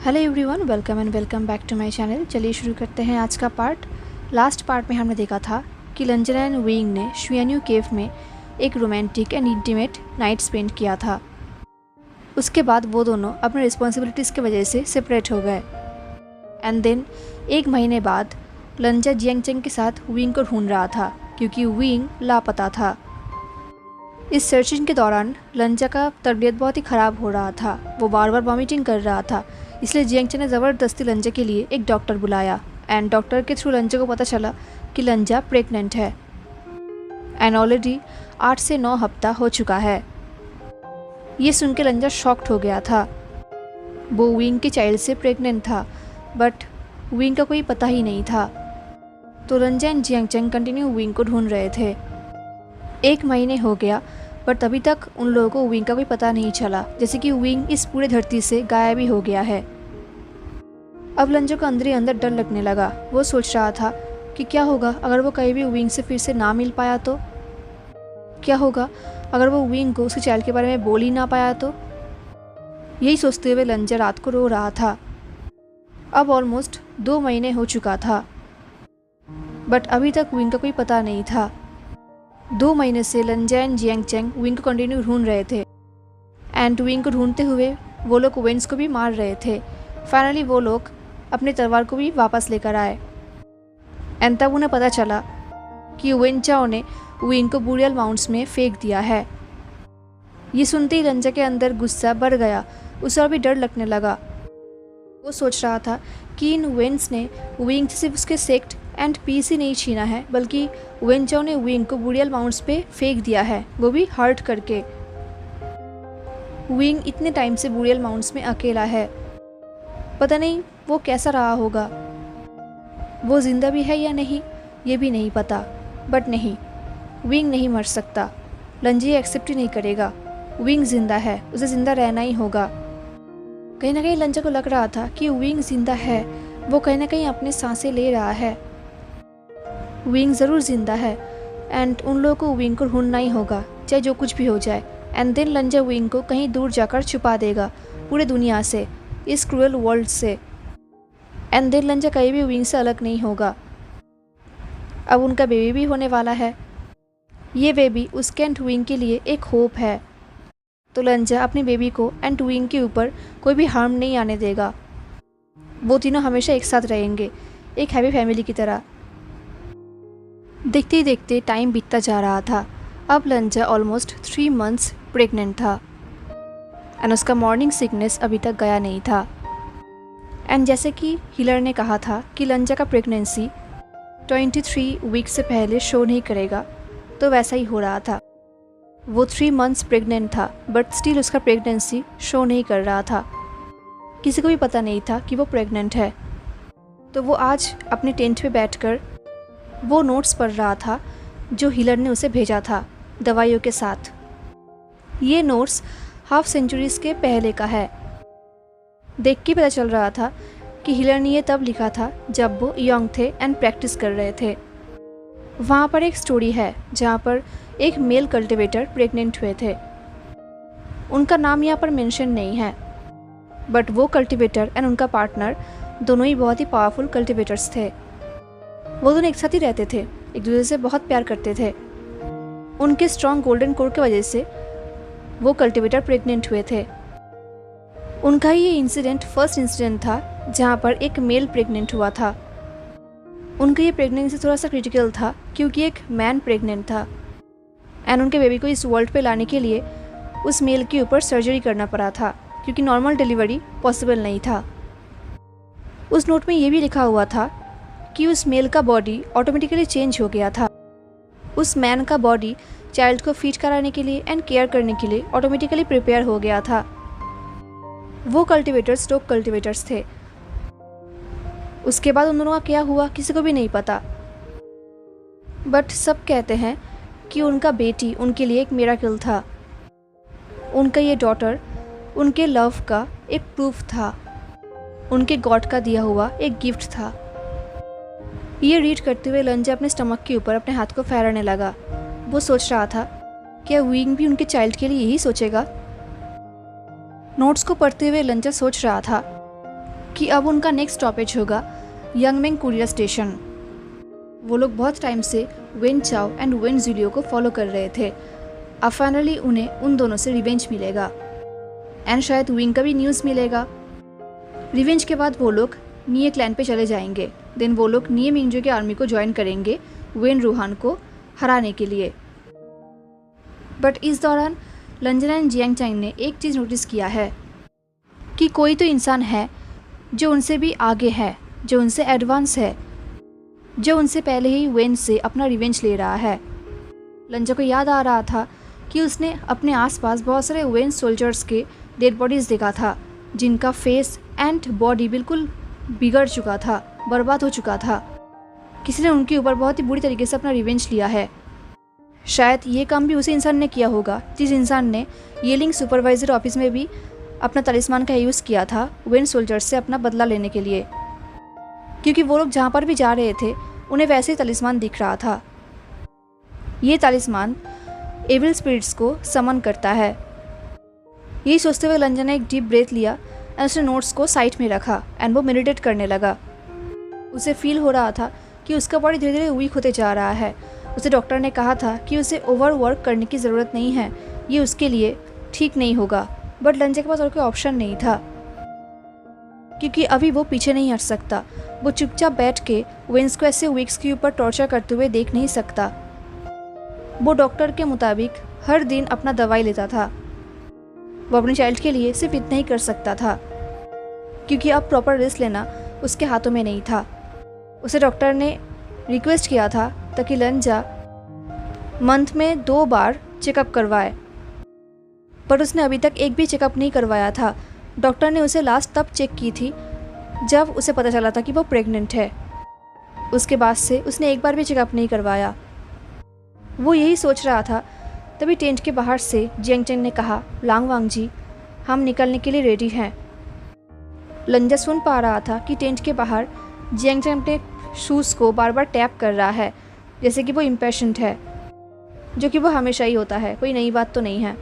Hello everyone, welcome back to my channel. चलिए शुरू करते हैं आज का पार्ट। लास्ट पार्ट में हमने देखा था कि लंजना एंड विंग ने शुएन्यू केव में एक romantic and intimate night spend किया था। उसके बाद वो दोनों अपने रिस्पॉन्सिबिलिटीज़ की वजह से सेपरेट हो गए। एंड देन एक महीने बाद लंजा जियांगचेंग के साथ विंग को ढूंढ रहा था क्योंकि विंग लापता था। इस सर्चिंग के दौरान लंजा का तबीयत बहुत ही ख़राब हो रहा था। वो बार बार वॉमिटिंग कर रहा था, इसलिए जियांगचेंग ने ज़बरदस्ती लंजा के लिए एक डॉक्टर बुलाया। एंड डॉक्टर के थ्रू लंजा को पता चला कि लंजा प्रेग्नेंट है एंड ऑलरेडी 8 से 9 हफ्ता हो चुका है। ये सुन के लंजा शॉक्ड हो गया था। वो विंग के चाइल्ड से प्रेग्नेंट था, बट विंग का कोई पता ही नहीं था। तो लंजा एंड जियांगचेंग कंटिन्यू विंग को ढूंढ रहे थे। 1 महीने हो गया, बट अभी तक उन लोगों को विंग का कोई पता नहीं चला, जैसे कि विंग इस पूरे धरती से गायब ही हो गया है। अब लंजा को अंदर ही अंदर डर लगने लगा। वो सोच रहा था कि क्या होगा अगर वो कहीं भी विंग से फिर से ना मिल पाया तो, क्या होगा अगर वो विंग को उसके चाइल्ड के बारे में बोल ही ना पाया तो। यही सोचते हुए लंजा रात को रो रहा था। अब ऑलमोस्ट 2 महीने हो चुका था, बट अभी तक विंग का कोई पता नहीं था। 2 महीने से लंजा एंड जियांगचेंग विंग को कंटिन्यू ढूंढ रहे थे एंड विंग को ढूंढते हुए वो लोग वेंस को भी मार रहे थे। फाइनली वो लोग अपने तलवार को भी वापस लेकर आए एंड तब उन्हें पता चला कि वेन चाओ ने विंग को बुरियल माउंट्स में फेंक दिया है। ये सुनते ही लंजा के अंदर गुस्सा बढ़ गया, उसे और भी डर लगने लगा। वो सोच रहा था कि इन वेंस ने विंग से सिर्फ उसके सेक्ट एंड पीस ही नहीं छीना है, बल्कि वेन चाओ ने विंग को बुरियल माउंट्स पे फेंक दिया है, वो भी हर्ट करके। विंग इतने टाइम से बुरियल माउंट्स में अकेला है, पता नहीं वो कैसा रहा होगा। वो जिंदा भी है या नहीं ये भी नहीं पता, बट नहीं, विंग नहीं मर सकता। लंजा ये एक्सेप्ट ही नहीं करेगा। विंग जिंदा है, उसे जिंदा रहना ही होगा। कहीं ना कहीं लंजा को लग रहा था कि विंग जिंदा है, वो कहीं ना कहीं अपने सांसें ले रहा है। विंग ज़रूर जिंदा है एंड उन लोगों को विंग को ढूंढना ही होगा, चाहे जो कुछ भी हो जाए। एंड देन लंजा विंग को कहीं दूर जाकर छुपा देगा पूरे दुनिया से, इस क्रूअल वर्ल्ड से। एंड देन लंजा कहीं भी विंग से अलग नहीं होगा। अब उनका बेबी भी होने वाला है। ये बेबी उसके एंड विंग के लिए एक होप है। तो लंजा अपने बेबी को एंड विंग के ऊपर कोई भी हार्म नहीं आने देगा। वो तीनों हमेशा एक साथ रहेंगे, एक हैप्पी फैमिली की तरह। देखते ही देखते टाइम बीतता जा रहा था। अब लंजा ऑलमोस्ट 3 मंथ्स प्रेग्नेंट था एंड उसका मॉर्निंग सिकनेस अभी तक गया नहीं था। एंड जैसे कि हीलर ने कहा था कि लंजा का प्रेगनेंसी 23 वीक से पहले शो नहीं करेगा, तो वैसा ही हो रहा था। वो 3 मंथ्स प्रेग्नेंट था, बट स्टिल उसका प्रेगनेंसी शो नहीं कर रहा था। किसी को भी पता नहीं था कि वो प्रेग्नेंट है। तो वो आज अपने टेंट पे बैठकर वो नोट्स पढ़ रहा था जो हीलर ने उसे भेजा था दवाइयों के साथ। ये नोट्स हाफ सेंचुरीज़ के पहले का है। देख के पता चल रहा था कि हीलर ने ये तब लिखा था जब वो यंग थे एंड प्रैक्टिस कर रहे थे। वहाँ पर एक स्टोरी है जहाँ पर एक मेल कल्टिवेटर प्रेग्नेंट हुए थे। उनका नाम यहाँ पर मेंशन नहीं है, बट वो कल्टिवेटर एंड उनका पार्टनर दोनों ही बहुत ही पावरफुल कल्टिवेटर्स थे। वो दोनों एक साथ ही रहते थे, एक दूसरे से बहुत प्यार करते थे। उनके स्ट्रॉन्ग गोल्डन कोर की वजह से वो कल्टिवेटर प्रेग्नेंट हुए थे। उनका ही ये इंसिडेंट फर्स्ट इंसिडेंट था जहाँ पर एक मेल प्रेग्नेंट हुआ था। उनका ये प्रेगनेंसी थोड़ा सा क्रिटिकल था क्योंकि एक मैन प्रेग्नेंट था एंड उनके बेबी को इस वर्ल्ड पे लाने के लिए उस मेल के ऊपर सर्जरी करना पड़ा था क्योंकि नॉर्मल डिलीवरी पॉसिबल नहीं था। उस नोट में ये भी लिखा हुआ था कि उस मेल का बॉडी ऑटोमेटिकली चेंज हो गया था। उस मैन का बॉडी चाइल्ड को फीड कराने के लिए एंड केयर करने के लिए ऑटोमेटिकली प्रिपेयर हो गया था। वो कल्टिवेटर्स डॉग कल्टिवेटर्स थे। उसके बाद उन दोनों का क्या हुआ किसी को भी नहीं पता, बट सब कहते हैं कि उनका बेटी उनके लिए एक मिरेकल था। उनका ये डॉटर उनके लव का एक प्रूफ था, उनके गॉड का दिया हुआ एक गिफ्ट था। ये रीड करते हुए लंजा अपने स्टमक के ऊपर अपने हाथ को फहराने लगा। वो सोच रहा था क्या विंग भी उनके चाइल्ड के लिए यही सोचेगा। नोट्स को पढ़ते हुए लंजा सोच रहा था कि अब उनका नेक्स्ट स्टॉपेज होगा यंगमेंग कुरियर स्टेशन। वो लोग बहुत टाइम से वेन चाओ एंड वेन जूलियो को फॉलो कर रहे थे। अब फाइनली उन्हें उन दोनों से रिवेंज मिलेगा एंड शायद विंग का भी न्यूज़ मिलेगा। रिवेंज के बाद वो लोग निये क्लैन पे चले जाएंगे। देन वो लोग निये मिंगजो के आर्मी को ज्वाइन करेंगे वेन रूहान को हराने के लिए। बट इस दौरान लंजन एंड जियांग चैंग ने एक चीज़ नोटिस किया है कि कोई तो इंसान है जो उनसे भी आगे है, जो उनसे एडवांस है, जो उनसे पहले ही वेन से अपना रिवेंज ले रहा है। लंजा को याद आ रहा था कि उसने अपने आसपास बहुत सारे वेन सोल्जर्स के डेड बॉडीज़ देखा था जिनका फेस एंड बॉडी बिल्कुल बिगड़ चुका था, बर्बाद हो चुका था। किसी ने उनके ऊपर बहुत ही बुरी तरीके से अपना रिवेंज लिया है। शायद ये काम भी उसी इंसान ने किया होगा जिस इंसान ने येलिंग सुपरवाइज़र ऑफिस में भी अपना तलिस्मान का यूज़ किया था वेन सोल्जर्स से अपना बदला लेने के लिए, क्योंकि वो लोग जहाँ पर भी जा रहे थे उन्हें वैसे ही तलिस्मान दिख रहा था। ये तलिस्मान एविल स्पिरिट्स को समन करता है। यही सोचते हुए लंजन ने एक डीप ब्रेथ लिया एंड उसने नोट्स को साइड में रखा एंड वो मेडिटेट करने लगा। उसे फील हो रहा था कि उसका बॉडी धीरे धीरे वीक होते जा रहा है। उसे डॉक्टर ने कहा था कि उसे ओवर वर्क करने की ज़रूरत नहीं है, ये उसके लिए ठीक नहीं होगा। बट लंजा के पास और कोई ऑप्शन नहीं था, क्योंकि अभी वो पीछे नहीं हट सकता। वो चुपचाप बैठ के वेन्स को ऐसे वीक्स के ऊपर टॉर्चर करते हुए देख नहीं सकता। वो डॉक्टर के मुताबिक हर दिन अपना दवाई लेता था। वो अपने चाइल्ड के लिए सिर्फ इतना ही कर सकता था, क्योंकि अब प्रॉपर रेस्ट लेना उसके हाथों में नहीं था। उसे डॉक्टर ने रिक्वेस्ट किया था ताकि लंजा मंथ में 2 बार चेकअप करवाए, पर उसने अभी तक एक भी चेकअप नहीं करवाया था। डॉक्टर ने उसे लास्ट तब चेक की थी जब उसे पता चला था कि वो प्रेग्नेंट है। उसके बाद से उसने एक बार भी चेकअप नहीं करवाया। वो यही सोच रहा था, तभी टेंट के बाहर से जियांग चैंग ने कहा, लांग वांग जी, हम निकलने के लिए रेडी हैं। लंजा सुन पा रहा था कि टेंट के बाहर जियांग चैंग अपने शूज़ को बार बार टैप कर रहा है, जैसे कि वो इम्पेशेंट है, जो कि वो हमेशा ही होता है, कोई नई बात तो नहीं है।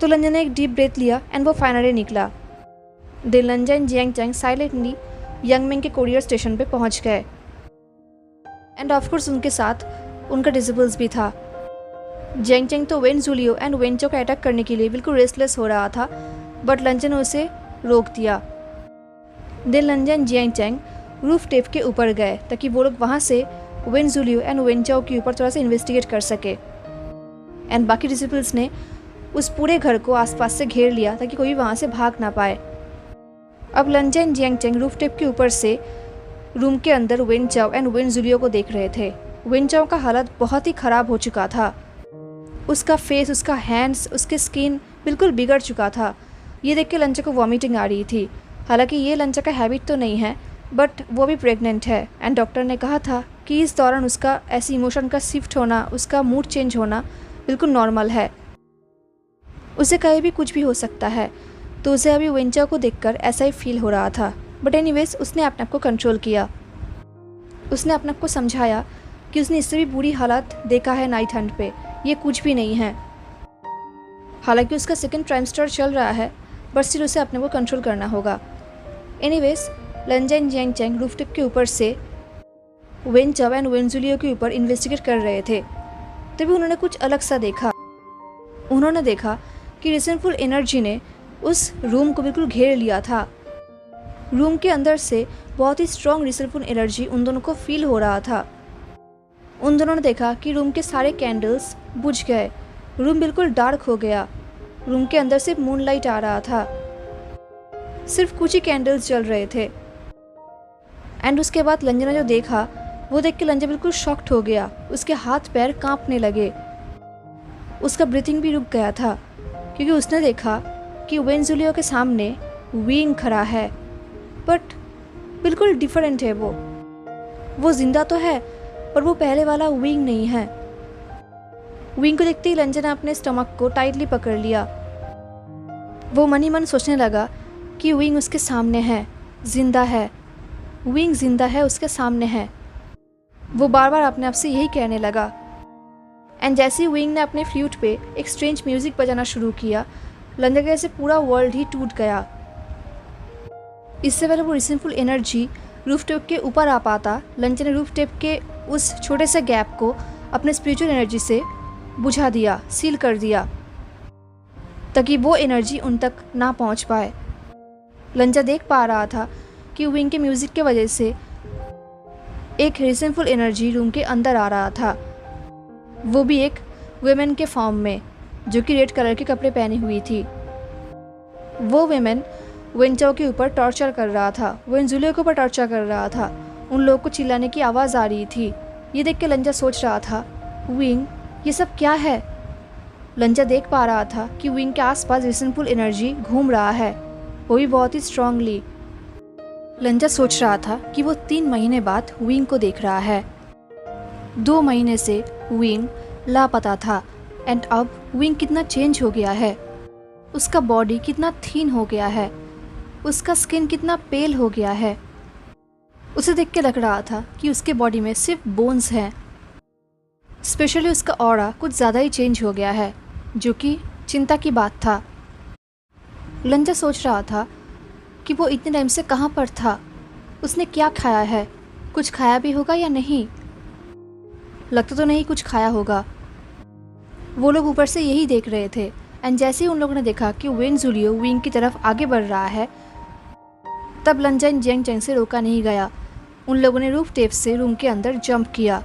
तो लंजा ने एक डीप ब्रेथ लिया एंड वो फाइनली निकला। Then लंजा and Jiang Chang silently यंगमेंग के कोरियर स्टेशन पे पहुंच गए एंड ऑफकोर्स उनके साथ उनका डिसेबल्स भी था। जियांग चैंग तो वेन जूलियो एंड वेन चाओ को अटैक करने के लिए बिल्कुल रेस्टलेस हो रहा था, बट लंजा ने उसे रोक दिया। Then लंजा and Jiang Chang roof tape के ऊपर गए ताकि वो लोग वहाँ से वेन जूलियो एंड वेन चाओ के ऊपर थोड़ा सा इन्वेस्टिगेट कर सके। एंड बाकी डिसिपल्स ने उस पूरे घर को आसपास से घेर लिया ताकि कोई वहाँ से भाग ना पाए। अब लंजा and Jiang Chang roof tape के ऊपर से रूम के अंदर वेन चाओ एंड वेन जूलियो को देख रहे थे। वेन चाओ का हालत बहुत ही ख़राब हो चुका था। उसका फेस, उसका हैंड्स, उसके स्किन बिल्कुल बिगड़ चुका था। ये देख के लंजा को वॉमिटिंग आ रही थी। हालांकि ये लंजा का हैबिट तो नहीं है, बट वो भी प्रेग्नेंट है एंड डॉक्टर ने कहा था कि इस दौरान उसका ऐसी इमोशन का शिफ्ट होना, उसका मूड चेंज होना बिल्कुल नॉर्मल है। उसे कहीं भी कुछ भी हो सकता है, तो उसे अभी वेन चाओ को देखकर ऐसा ही फील हो रहा था। बट एनीवेज उसने अपने आप को कंट्रोल किया। उसने अपने आप को समझाया कि उसने इससे भी बुरी हालत देखा है नाइट हंट पे, ये कुछ भी नहीं है। हालांकि उसका सेकंड ट्राइमेस्टर चल रहा है, बट स्टिल उसे अपने को कंट्रोल करना होगा। Anyways Lanza and Jiang Chang rooftop के ऊपर से वेन चाओ एंड वेन जूलियो के ऊपर इन्वेस्टिगेट कर रहे थे। तभी उन्होंने कुछ अलग सा देखा। उन्होंने देखा कि रिसेंटफुल एनर्जी ने उस रूम को बिल्कुल घेर लिया था। रूम के अंदर से बहुत ही स्ट्रॉन्ग रिसेंटफुल एनर्जी उन दोनों को फील हो रहा था। उन दोनों ने देखा कि रूम के सारे कैंडल्स बुझ गए। रूम बिल्कुल डार्क हो गया। रूम के अंदर से मूनलाइट आ रहा था। सिर्फ कुछ ही कैंडल्स जल रहे थे। एंड उसके बाद लंजा ने जो देखा, वो देख के लंजा बिल्कुल शॉक्ड हो गया। उसके हाथ पैर कांपने लगे। उसका ब्रीथिंग भी रुक गया था, क्योंकि उसने देखा कि वेन जूलियो के सामने विंग खड़ा है, बट बिल्कुल डिफरेंट है। वो जिंदा तो है, पर वो पहले वाला विंग नहीं है। विंग को देखते ही लंजा ने अपने स्टमक को टाइटली पकड़ लिया। वो मन ही मन सोचने लगा कि विंग उसके सामने है, जिंदा है। विंग जिंदा है, उसके सामने है। वो बार बार अपने आप से यही कहने लगा। एंड जैसे ही विंग ने अपने फ्लूट पे एक स्ट्रेंज म्यूजिक बजाना शुरू किया, लंजा का ऐसे पूरा वर्ल्ड ही टूट गया। इससे पहले वो रिसेंटफुल एनर्जी रूफ टॉप के ऊपर आ पाता, लंचा ने रूफ टॉप के उस छोटे से गैप को अपने स्पिरिचुअल एनर्जी से बुझा दिया, सील कर दिया, ताकि वो एनर्जी उन तक ना पहुंच पाए। लंचा देख पा रहा था कि विंग के म्यूज़िक की वजह से एक रिसेंटफुल एनर्जी रूम के अंदर आ रहा था, वो भी एक वुमेन के फॉर्म में, जो कि रेड कलर के कपड़े पहनी हुई थी। वो वुमेन वेंचाओ के ऊपर टॉर्चर कर रहा था, वेंजुलियो के ऊपर टॉर्चर कर रहा था। उन लोगों को चिल्लाने की आवाज़ आ रही थी। ये देख के लंचा सोच रहा था, विंग ये सब क्या है। लंचा देख पा रहा था कि विंग के आसपास रिसेंटफुल एनर्जी घूम रहा है, वो भी बहुत ही स्ट्रांगली। लंचा सोच रहा था कि वो 3 महीने बाद विंग को देख रहा है। 2 महीने से विंग लापता था एंड अब विंग कितना चेंज हो गया है। उसका बॉडी कितना थीन हो गया है, उसका स्किन कितना पेल हो गया है। उसे देख के लग रहा था कि उसके बॉडी में सिर्फ बोन्स हैं। स्पेशली उसका ऑरा कुछ ज़्यादा ही चेंज हो गया है, जो कि चिंता की बात था। लंचा सोच रहा था कि वो इतने टाइम से कहाँ पर था, उसने क्या खाया है, कुछ खाया भी होगा या नहीं। लगता तो नहीं कुछ खाया होगा। वो लोग ऊपर से यही देख रहे थे एंड जैसे ही उन लोगों ने देखा कि वेंजुलियो विंग की तरफ आगे बढ़ रहा है, तब लंचा इन जेंग चेंग से रोका नहीं गया। उन लोगों ने रूफ टेप से रूम के अंदर जंप किया।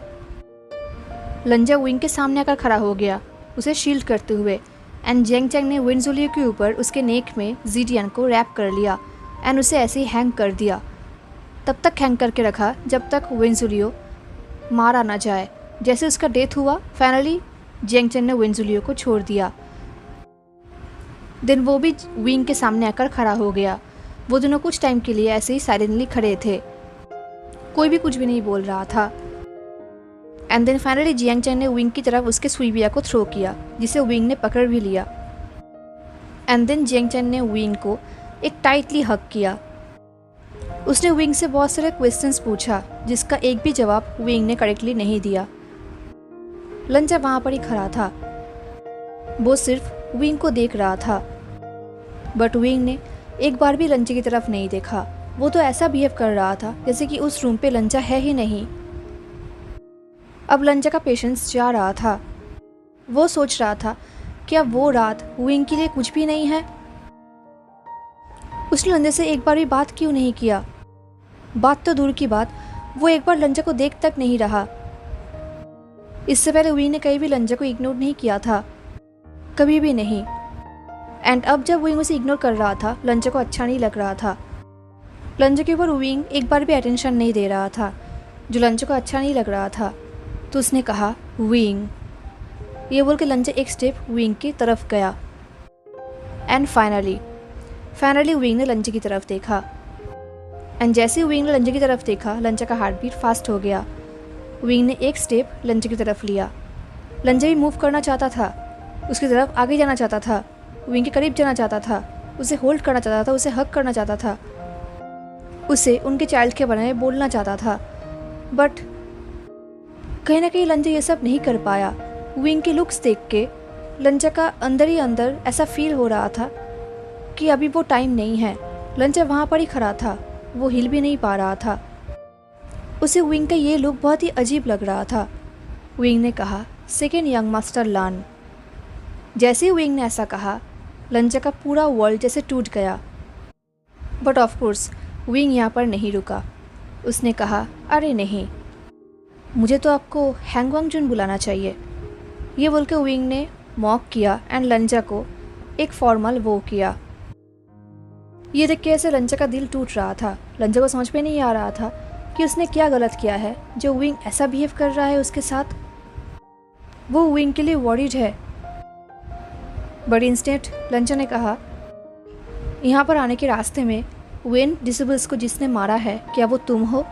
लंचा विंग के सामने आकर खड़ा हो गया, उसे शील्ड करते हुए, एंड जेंग चेंग ने वेंजुलियो के ऊपर उसके नेक में जीडियन को रैप कर लिया एंड उसे ऐसे ही हैंग कर दिया। तब तक हैंग करके रखा जब तक वेंजुलियो मारा ना जाए। जैसे उसका डेथ हुआ, फाइनली जेंग चेंग ने वेंजुलियो को छोड़ दिया। देन वो भी विंग के सामने आकर खड़ा हो गया। वो दोनों कुछ टाइम के लिए ऐसे ही साइलेंटली खड़े थे, कोई भी कुछ भी नहीं बोल रहा था। एंड देन फाइनली जियांग चैन ने विंग की तरफ उसके सुईबिया को थ्रो किया, जिसे विंग ने पकड़ भी लिया। एंड देन जियांग चैन ने विंग को एक टाइटली हग किया। उसने विंग से बहुत सारे क्वेश्चंस पूछा, जिसका एक भी जवाब विंग ने करेक्टली नहीं दिया। लंचा वहाँ पर ही खड़ा था, वो सिर्फ विंग को देख रहा था, बट विंग ने एक बार भी लंचे की तरफ नहीं देखा। वो तो ऐसा बिहेव कर रहा था जैसे कि उस रूम पे लंचा है ही नहीं। अब लंचा का पेशेंस जा रहा था। वो सोच रहा था कि अब वो रात विंग के लिए कुछ भी नहीं है। उसने लंचे से एक बार भी बात क्यों नहीं किया। बात तो दूर की बात, वो एक बार लंचा को देख तक नहीं रहा। इससे पहले विंग ने कहीं भी लंचा को इग्नोर नहीं किया था, कभी भी नहीं। एंड अब जब विंग उसे इग्नोर कर रहा था, लंचा को अच्छा नहीं लग रहा था। लंचा के ऊपर विंग एक बार भी अटेंशन नहीं दे रहा था, जो लंचा को अच्छा नहीं लग रहा था। तो उसने कहा विंग, ये बोल के लंचा एक स्टेप विंग की तरफ गया। एंड फाइनली विंग ने लंचा की तरफ देखा। एंड जैसे ही विंग ने लंचा की तरफ देखा, लंचा का हार्ट बीट फास्ट हो गया। विंग ने एक स्टेप लंचा की तरफ लिया। लंचा भी मूव करना चाहता था, उसकी तरफ आगे जाना चाहता था, विंग के करीब जाना चाहता था, उसे होल्ड करना चाहता था, उसे हग करना चाहता था, उसे उनके चाइल्ड के बारे में बोलना चाहता था। बट कहीं ना कहीं लंचा ये सब नहीं कर पाया। विंग के लुक्स देख के लंचा का अंदर ही अंदर ऐसा फील हो रहा था कि अभी वो टाइम नहीं है। लंचा वहाँ पर ही खड़ा था, वो हिल भी नहीं पा रहा था। उसे विंग का ये लुक बहुत ही अजीब लग रहा था। विंग ने कहा, सेकेंड यंग मास्टर लान। जैसे ही विंग ने ऐसा कहा, लंचा का पूरा वर्ल्ड जैसे टूट गया। बट ऑफ कोर्स विंग यहाँ पर नहीं रुका। उसने कहा, अरे नहीं, मुझे तो आपको हैंग वांगजुन बुलाना चाहिए। ये बोल के विंग ने मॉक किया एंड लंचा को एक फॉर्मल वो किया। ये देख के ऐसे लंचा का दिल टूट रहा था। लंचा को समझ में नहीं आ रहा था कि उसने क्या गलत किया है जो विंग ऐसा बिहेव कर रहा है उसके साथ। वो विंग के लिए वॉरिड है। बट इंस्टेंट लंचा ने कहा, यहाँ पर आने के रास्ते में वेन डिसेबल्स को जिसने मारा है, क्या वो तुम हो?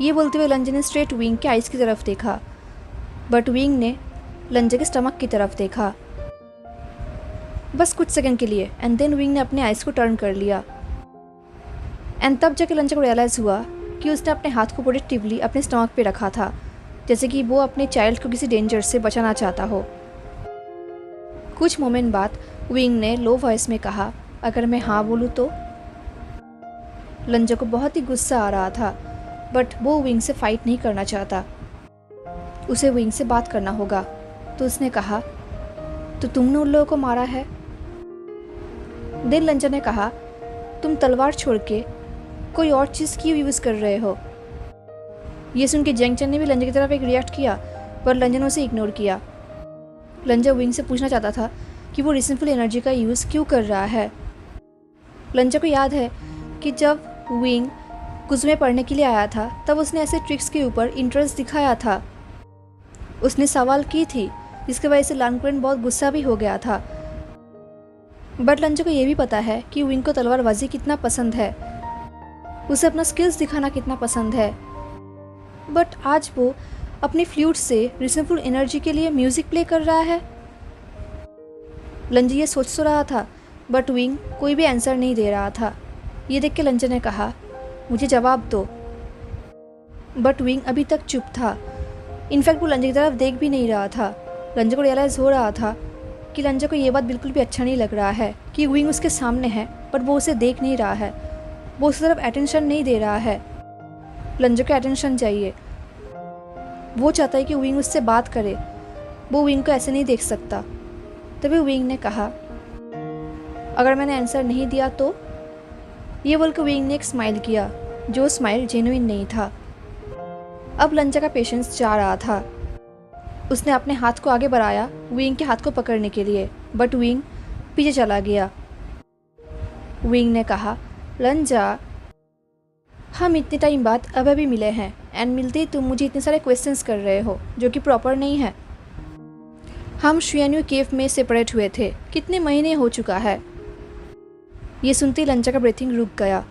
ये बोलते हुए लंचा ने स्ट्रेट विंग के आइज़ की तरफ देखा, बट विंग ने लंचा के स्टमक की तरफ देखा, बस कुछ सेकंड के लिए। एंड देन विंग ने अपने आइज़ को टर्न कर लिया। एंड तब जाके लंचा को रियलाइज़ हुआ कि उसने अपने हाथ को प्रोटेक्टिवली अपने स्टमक पे रखा था, जैसे कि वो अपने चाइल्ड को किसी डेंजर से बचाना चाहता हो। कुछ मोमेंट बाद विंग ने लो वॉइस में कहा, अगर मैं हाँ बोलूँ तो? लंजा को बहुत ही गुस्सा आ रहा था, बट वो विंग से फाइट नहीं करना चाहता। उसे विंग से बात करना होगा। तो उसने कहा, तो तुमने उन लोगों को मारा है? देन लंजा ने कहा, तुम तलवार छोड़ के कोई और चीज़ क्यों यूज़ कर रहे हो? ये सुन के जेंग चेन ने भी लंजा की तरफ एक रिएक्ट किया, पर लंजा ने उसे इग्नोर किया। लंजा विंग से पूछना चाहता था कि वो रिसेंटफुल एनर्जी का यूज़ क्यों कर रहा है। लंजा को याद है कि जब विंग कुछ में पढ़ने के लिए आया था तब उसने ऐसे ट्रिक्स के ऊपर इंटरेस्ट दिखाया था। उसने सवाल की थी, जिसकी वजह से लानकुरेन बहुत गुस्सा भी हो गया था। बट लंजा को ये भी पता है कि विंग को तलवारबाजी कितना पसंद है, उसे अपना स्किल्स दिखाना कितना पसंद है। बट आज वो अपनी फ्लूट से रिसेंटफुल एनर्जी के लिए म्यूज़िक प्ले कर रहा है। लंजा ये सोच तो रहा था, बट विंग कोई भी आंसर नहीं दे रहा था। ये देख के लंजा ने कहा, मुझे जवाब दो। बट विंग अभी तक चुप था। इनफैक्ट वो लंजा की तरफ देख भी नहीं रहा था। लंजा को रियलाइज़ हो रहा था कि लंजा को ये बात बिल्कुल भी अच्छा नहीं लग रहा है कि विंग उसके सामने है, बट वो उसे देख नहीं रहा है, वो उस तरफ अटेंशन नहीं दे रहा है। लंजा को अटेंशन चाहिए। वो चाहता है कि विंग उससे बात करे, वो विंग को ऐसे नहीं देख सकता। तभी विंग ने कहा, अगर मैंने आंसर नहीं दिया तो? ये बोलकर विंग ने एक स्माइल किया, जो स्माइल जेन्युइन नहीं था। अब लंजा का पेशेंस जा रहा था। उसने अपने हाथ को आगे बढ़ाया विंग के हाथ को पकड़ने के लिए, बट विंग पीछे चला गया। विंग ने कहा, लंजा, हम इतने टाइम बाद अब अभी मिले हैं, एंड मिलते ही तुम मुझे इतने सारे क्वेश्चंस कर रहे हो जो कि प्रॉपर नहीं है। हम शुएन्यू केव में सेपरेट हुए थे, कितने महीने हो चुका है। ये सुनते ही लंजा का ब्रीथिंग रुक गया।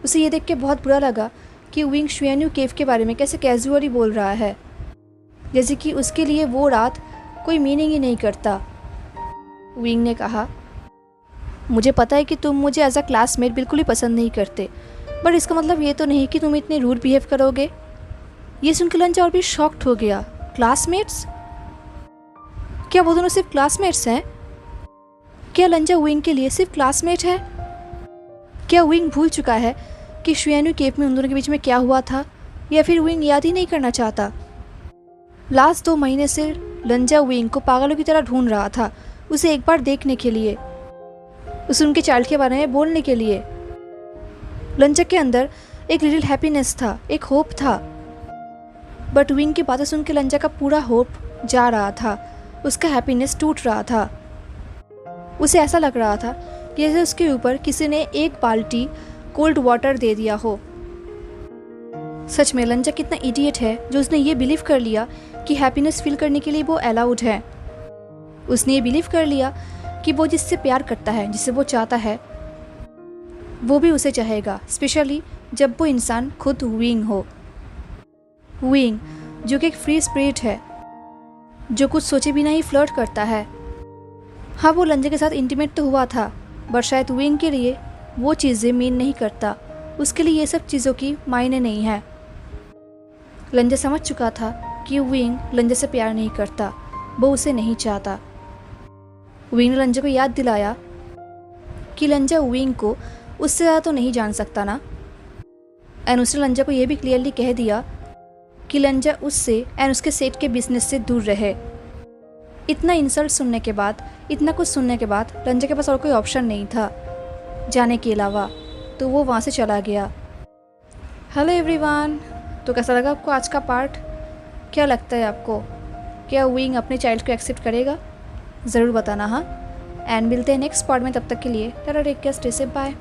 उसे ये देख के बहुत बुरा लगा कि विंग शुएन्यू केव के बारे में कैसे कैजुअली बोल रहा है, जैसे कि उसके लिए वो रात कोई मीनिंग ही नहीं करता। विंग ने कहा, मुझे पता है कि तुम मुझे एज अ क्लासमेट बिल्कुल ही पसंद नहीं करते, बट इसका मतलब ये तो नहीं कि तुम इतने रूड बिहेव करोगे। ये सुनकर लंजा और भी शॉक्ड हो गया। क्लासमेट्स? क्या वो दोनों सिर्फ क्लासमेट्स हैं? क्या लंजा विंग के लिए सिर्फ क्लासमेट है? क्या विंग भूल चुका है कि शुएन्यू केव में उन दोनों के बीच में क्या हुआ था, या फिर विंग याद ही नहीं करना चाहता? लास्ट 2 महीने से लंजा विंग को पागलों की तरह ढूंढ रहा था, उसे एक बार देखने के लिए, उसे उनके चाइल्ड के बारे में बोलने के लिए। लंजा के अंदर एक लिटिल हैप्पीनेस था, एक होप था, बट विंग की बातें सुन के लंजा का पूरा होप जा रहा था, उसका हैप्पीनेस टूट रहा था। उसे ऐसा लग रहा था कि जैसे उसके ऊपर किसी ने एक बाल्टी कोल्ड वाटर दे दिया हो। सच में लंजा कितना इडियट है जो उसने ये बिलीव कर लिया कि हैप्पीनेस फील करने के लिए वो अलाउड है। उसने ये बिलीव कर लिया कि वो जिससे प्यार करता है, जिसे वो चाहता है, वो भी उसे चाहेगा, स्पेशली जब वो इंसान खुद विंग हो। विंग जो कि एक फ्री स्पिरिट है, जो कुछ सोचे बिना ही फ्लर्ट करता है। हाँ, वो लंजा के साथ इंटीमेट तो हुआ था, बट शायद विंग के लिए वो चीज़ें मीन नहीं करता, उसके लिए ये सब चीज़ों की मायने नहीं है। लंजा समझ चुका था कि विंग लंजा से प्यार नहीं करता, वो उसे नहीं चाहता। विंग ने लंजा को याद दिलाया कि लंजा विंग को उससे ज़्यादा तो नहीं जान सकता ना, एंड उसने लंजा को यह भी क्लियरली कह दिया कि लंजा उससे एंड उसके सेठ के बिजनेस से दूर रहे। इतना इंसल्ट सुनने के बाद, इतना कुछ सुनने के बाद लंजा के पास और कोई ऑप्शन नहीं था जाने के अलावा, तो वो वहाँ से चला गया। हेलो एवरीवन, तो कैसा लगा आपको आज का पार्ट? क्या लगता है आपको, क्या विंग अपने चाइल्ड को एक्सेप्ट करेगा? ज़रूर बताना हाँ, एंड मिलते हैं नेक्स्ट पार्ट में। तब तक के लिए tata, take care, stay safe, bye.